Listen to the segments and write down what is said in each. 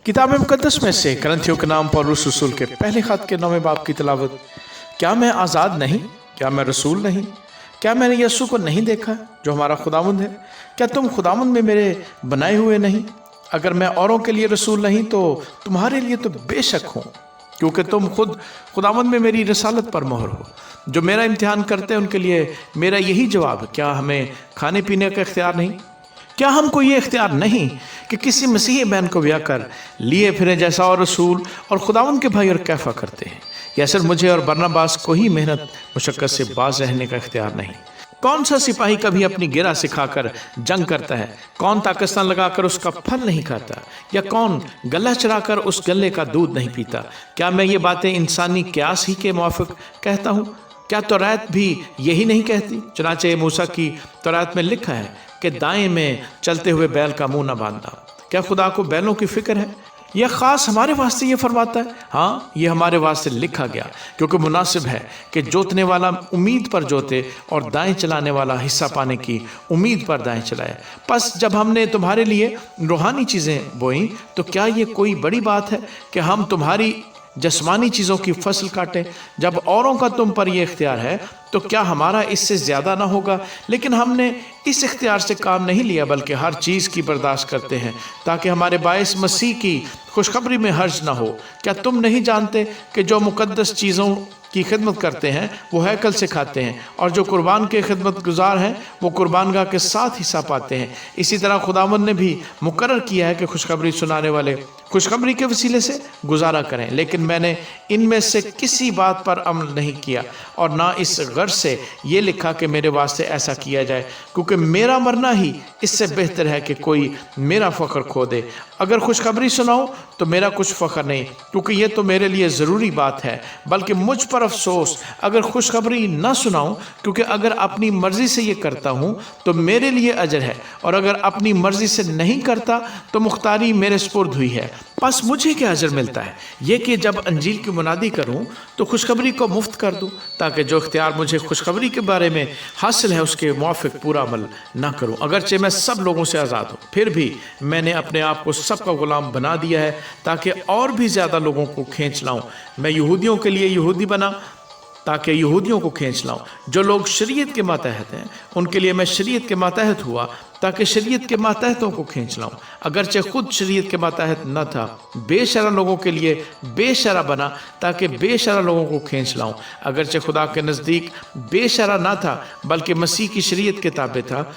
किताब मुकद्दस में से करंथियों के नाम पौलुस रसूल के पहले खत के 9वें बाब की तिलावत। क्या मैं आज़ाद नहीं? क्या मैं रसूल नहीं? क्या मैंने यीशु को नहीं देखा जो हमारा खुदावंद है? क्या तुम खुदावंद में मेरे बनाए हुए नहीं? अगर मैं औरों के लिए रसूल नहीं तो तुम्हारे लिए तो बेशक हूँ, क्योंकि तुम खुद खुदावंद में मेरी रसालत पर मोहर हो। जो मेरा इम्तिहान करते हैं उनके लिए मेरा यही जवाब है, क्या हमें खाने पीने का इख्तियार नहीं? क्या हमको ये इख्तियार नहीं कि किसी मसीही बहन को ब्याह कर लिए फिरें जैसा और रसूल और खुदावंद के भाई और कैफा करते हैं? या सिर्फ मुझे और बरनबास को ही मेहनत मुशक्कत से बाज रहने का इख्तियार नहीं? कौन सा सिपाही कभी अपनी गिरा सिखाकर जंग करता है? कौन ताकस्तान लगाकर उसका फल नहीं खाता? या कौन गला चराकर उस गले का दूध नहीं पीता? क्या मैं ये बातें इंसानी क्यास ही के मुआफिक कहता हूँ? क्या तौरात भी यही नहीं कहती? चुनाचे मूसा की तौरात में लिखा है कि दाएं में चलते हुए बैल का मुंह न बांधना। क्या खुदा को बैलों की फिक्र है? यह खास हमारे वास्ते ये फरमाता है? हाँ, ये हमारे वास्ते लिखा गया, क्योंकि मुनासिब है कि जोतने वाला उम्मीद पर जोते और दाएं चलाने वाला हिस्सा पाने की उम्मीद पर दाएं चलाए। बस जब हमने तुम्हारे लिए रूहानी चीज़ें बोई तो क्या ये कोई बड़ी बात है कि हम तुम्हारी जस्मानी चीज़ों की फसल काटें? जब औरों का तुम पर यह इख्तियार है तो क्या हमारा इससे ज़्यादा ना होगा? लेकिन हमने इस इख्तियार से काम नहीं लिया, बल्कि हर चीज़ की बर्दाश्त करते हैं ताकि हमारे बायस मसीह की खुशखबरी में हर्ज ना हो। क्या तुम नहीं जानते कि जो मुकद्दस चीज़ों की खिदमत करते हैं वो हैकल से खाते हैं, और जो कुर्बान के खिदमत गुजार हैं वो कुर्बानगाह के साथ हिस्सा पाते हैं? इसी तरह खुदावंद ने भी मुकर्रर किया है कि खुशखबरी सुनाने वाले खुशखबरी के वसीले से गुजारा करें। लेकिन मैंने इनमें से किसी बात पर अमल नहीं किया, और ना इस गर्ज से ये लिखा कि मेरे वास्ते ऐसा किया जाए, क्योंकि मेरा मरना ही इससे बेहतर है कि कोई मेरा फ़ख्र खो दे। अगर खुशखबरी सुनाओ तो मेरा कुछ फ़ख्र नहीं, क्योंकि ये तो मेरे लिए ज़रूरी बात है, बल्कि मुझ पर अफसोस अगर खुशखबरी ना सुनाऊं, क्योंकि अगर अपनी मर्ज़ी से ये करता हूँ तो मेरे लिए अजर है, और अगर अपनी मर्ज़ी से नहीं करता तो मुख्तारी मेरे सुपुर्द हुई है। बस मुझे क्या अजर मिलता है? ये कि जब अंजील की मुनादी करूं तो खुशखबरी को मुफ्त कर दूं, ताकि जो इख्तियार मुझे खुशखबरी के बारे में हासिल है उसके मुआफिक पूरा अमल ना करूं। अगरचे मैं सब लोगों से आज़ाद हूं, फिर भी मैंने अपने आप को सबका गुलाम बना दिया है ताकि और भी ज़्यादा लोगों को खींच लाऊं। मैं यहूदियों के लिए यहूदी बना ताकि यहूदियों को खींच लाऊं। जो लोग शरीयत के मातहत हैं उनके लिए मैं शरीयत के मातहत हुआ ताकि शरीयत के मातहतों को खींच लाऊं। अगरचे खुद शरीयत के मातहत न था, बेशरा लोगों के लिए बेशरा बना ताकि बेशरा लोगों को खींच लाऊं। अगरचे खुदा के नज़दीक बेशरा ना था, बल्कि मसीह की शरीयत के ताबे था,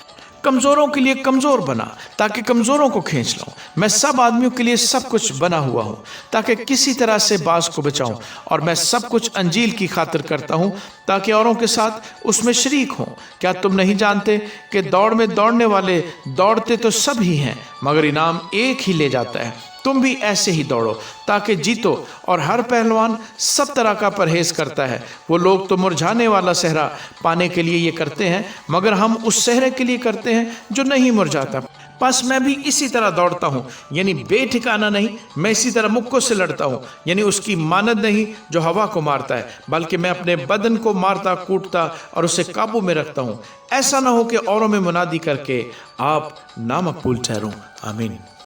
कमज़ोरों के लिए कमज़ोर बना ताकि कमज़ोरों को खींच लाऊं। मैं सब आदमियों के लिए सब कुछ बना हुआ हूँ ताकि किसी तरह से बाज को बचाऊं, और मैं सब कुछ अंजील की खातिर करता हूँ ताकि औरों के साथ उसमें शरीक हों। क्या तुम नहीं जानते कि दौड़ में दौड़ने वाले दौड़ते तो सब ही हैं, मगर इनाम एक ही ले जाता है? तुम भी ऐसे ही दौड़ो ताकि जीतो। और हर पहलवान सब तरह का परहेज करता है। वो लोग तो मुरझाने वाला सेहरा पाने के लिए ये करते हैं, मगर हम उस सेहरे के लिए करते हैं जो नहीं मुरझाता। बस मैं भी इसी तरह दौड़ता हूँ, यानी बेठिकाना नहीं। मैं इसी तरह मुक्कों से लड़ता हूँ, यानी उसकी मानद नहीं जो हवा को मारता है, बल्कि मैं अपने बदन को मारता कूटता और उसे काबू में रखता हूँ। ऐसा ना हो कि औरों में मुनादी करके आप नामकबूल ठहरूं। आमीन।